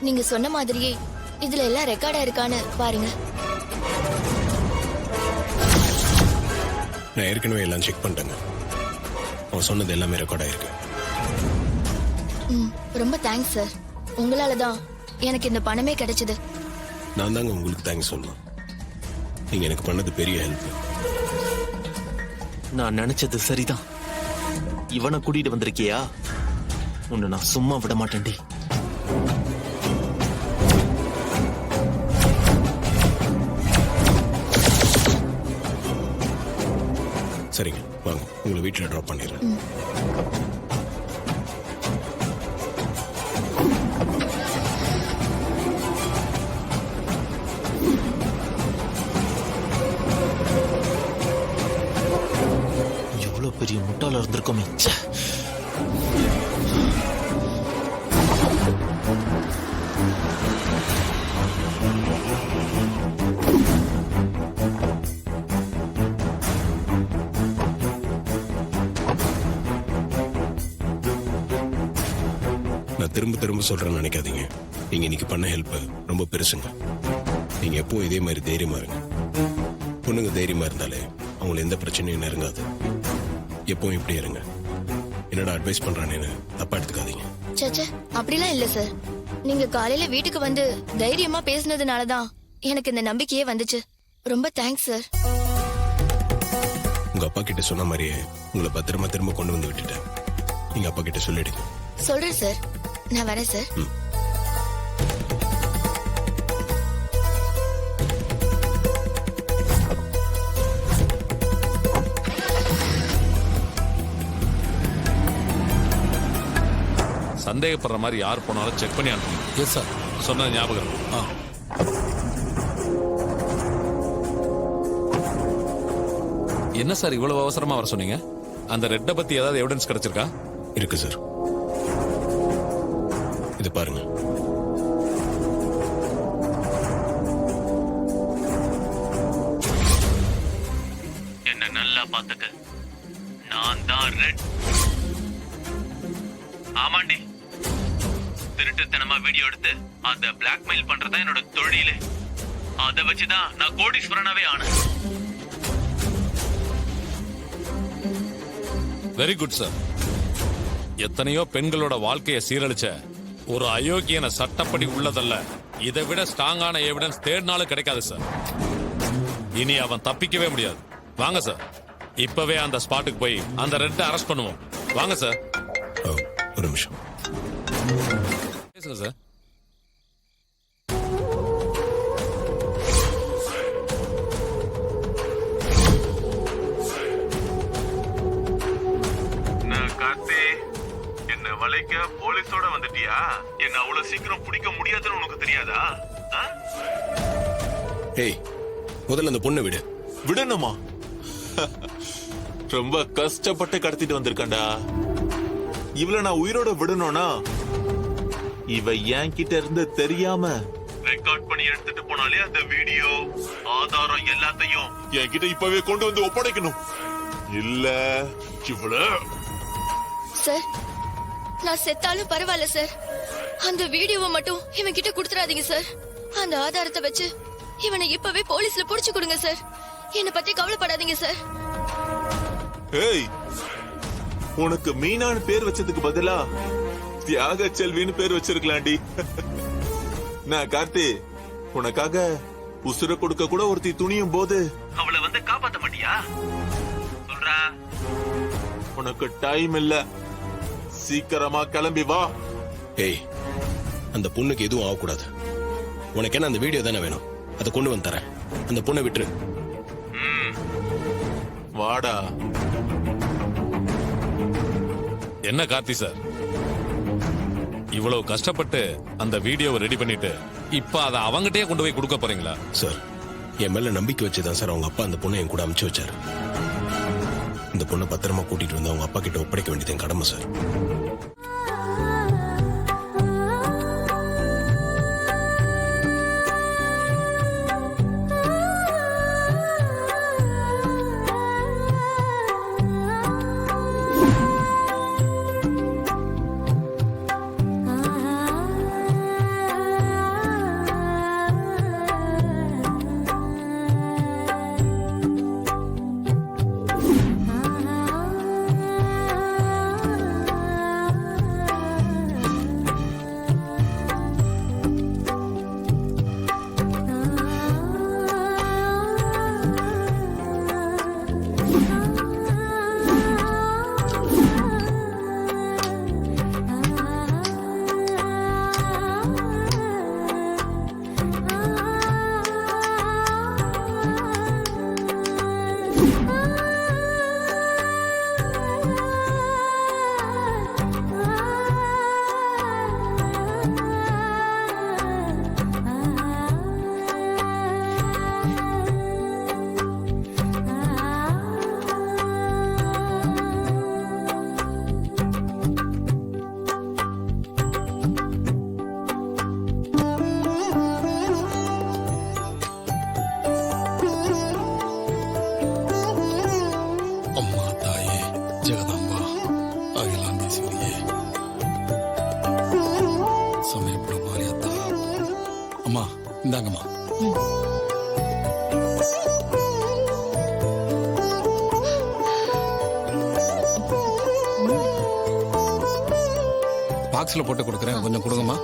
நீங்க சொன்ன மாதிரியே இதுல எல்லாம் ரெக்கார்டா இருக்கான்னு பாருங்க. நான் ஏற்கனவே எல்லாம் செக் பண்ணிட்டேங்க. அவன் சொன்னது எல்லாமே ரெக்கார்ட் ஆயிருக்கு. ரொம்ப தேங்க்ஸ் சார். உங்களாலதான் எனக்கு இந்த பணமே கிடைச்சது. நான் தாங்க உங்களுக்கு தேங்க்ஸ் சொல்லணும். நீங்க எனக்கு பண்ணது பெரிய ஹெல்ப். நான் நினைச்சது சரிதான். இவனை கூட்டிட்டு வந்திருக்கியா? உன்னை நான் சும்மா விட மாட்டேன்டி. சரிங்க, வாங்க உங்களை வீட்டில் ட்ராப் பண்ணிடுறேன். எவ்வளவு பெரிய முட்டாளா இருந்திருக்கோமே. நான் திரும்ப திரும்ப சொல்றேன்னு நினைக்காதீங்க. நீங்க இன்னைக்கு பண்ண ஹெல்ப் ரொம்ப பெருசுங்க. நீங்க எப்போ இதே மாதிரி தைரியமா இருங்க. பொண்ணுங்க தைரியமா இருந்தாலே அவங்களை எந்த பிரச்சனையும் நெருங்காது. எப்பவும் இப்படி இருங்க. என்னடா அட்வைஸ் பண்றானேன்னு தப்பா எடுத்துக்காதீங்க. சச்சே, அப்படிலாம் இல்ல சார். நீங்க காலையில வீட்டுக்கு வந்து தைரியமா பேசினதுனாலதான் எனக்கு இந்த நம்பிக்கையே வந்துச்சு. ரொம்ப தேங்க்ஸ் சார். உங்க அப்பா கிட்ட சொன்ன மாதிரியே உங்களை பத்திரமா திரும்ப கொண்டு வந்து விட்டுட்டேன். நீங்க அப்பா கிட்ட சொல்லிடுங்க. சொல்றேன் சார். நான் வரேன் சார். சந்தேகப்படுற மாதிரி யார் போனாலும் செக் பண்ணி அனுப்பணும். Yes sir. சொன்ன ஞாபகம். என்ன சார் இவ்வளவு அவசரமா வர சொன்னீங்க? அந்த ரெட்டை பத்தி ஏதாவது எவிடன்ஸ் கிடைச்சிருக்கா? இருக்கு சார். இது பாருங்க. என்ன நல்லா பாத்துக்க. நான் தான் ரெட். ஆமாண்டி, திருட்டுத்தனமா வீடியோ எடுத்து அத பிளாக்மெயில் பண்றதா என்னோட தொழிலே. அத வச்சுதான் நான் கோடீஸ்வரனாவே ஆனேன். Very good sir. எத்தனையோ பெண்களோட வாழ்க்கையை சீரழிச்ச ஒரு அயோக்கியன சட்டப்படி உள்ளதல்ல. இதை விட ஸ்ட்ராங்கான எவிடன்ஸ் தேடினாலும் கிடைக்காது சார். இனி அவன் தப்பிக்கவே முடியாது. வாங்க சார், இப்பவே அந்த ஸ்பாட்டுக்கு போய் அந்த ரெட்டை அரெஸ்ட் பண்ணுவோம். வாங்க சார். ஒரு நிமிஷம் பேசுங்க சார். கார்த்தி, என்ன வளைக்க போலீஸோட வந்துட்டியா? என்ன அவ்வளவு சீக்கிரம் பிடிக்க முடியாதுன்னு உனக்கு தெரியாதா? ஏய், முதல்ல அந்த பொண்ணை விடு. விடணுமா? ரொம்ப கஷ்டப்பட்டு கடத்திட்டு வந்திருக்கேன்டா. இவள நான் உயிரோட விடணும்னா இவ என் கிட்ட இருந்து தெரியாம ரெக்கார்ட் பண்ணி எடுத்துட்டு போனாலே அந்த வீடியோ ஆதாரம் எல்லாத்தையும் என்கிட்ட இப்பவே கொண்டு வந்து ஒப்படைக்கணும். இல்ல இவள சார், நான் செத்தாலும் பரவாயில்ல சார். அந்த வீடியோவை மட்டும் இவன் கிட்ட கொடுத்துறாதீங்க சார். அந்த ஆதாரத்தை வச்சு இவனை இப்பவே போலீஸ்ல புடிச்சு கொடுங்க சார். என்னை பத்தி கவலைப்படாதீங்க சார். ஏய், உனக்கு மீனான்னு பேர் வச்சதுக்கு பதிலா தியாக செல்வின்னு பேர் வச்சிருக்கலாம்டி. நான் கார்த்தி, உனக்காக உசுர கொடுக்க கூட ஒருத்தி துணியும் போது அவளை வந்து காப்பாத்த மாட்டியா? சொல்றா. உனக்கு டைம் இல்ல, சீக்கிரமா கிளம்பி வா. ஏய், அந்த பொண்ணுக்கு எதுவும் ஆகக்கூடாது. உனக்கு என்ன அந்த வீடியோ தானே வேணும்? அதை கொண்டு வந்து தரேன். அந்த பொண்ணை விட்டுரு. வாடா. என்ன கார்த்தி சார், இவ்வளவு கஷ்டப்பட்டு அந்த வீடியோவை ரெடி பண்ணிட்டு இப்ப அதை அவங்கிட்டே கொண்டு போய் கொடுக்க போறீங்களா? சார், என் மேல நம்பிக்கை வச்சுதான் சார் அவங்க அப்பா அந்த பொண்ணை என் கூட அனுப்பிச்சு வச்சாரு. இந்த பொண்ணை பத்திரமா கூட்டிட்டு வந்து அவங்க அப்பா கிட்ட ஒப்படைக்க வேண்டியது என் கடமை சார். பாக்ஸ்ல போட்டு கொடுக்குறேன், கொஞ்சம் கொடுங்கம்மா.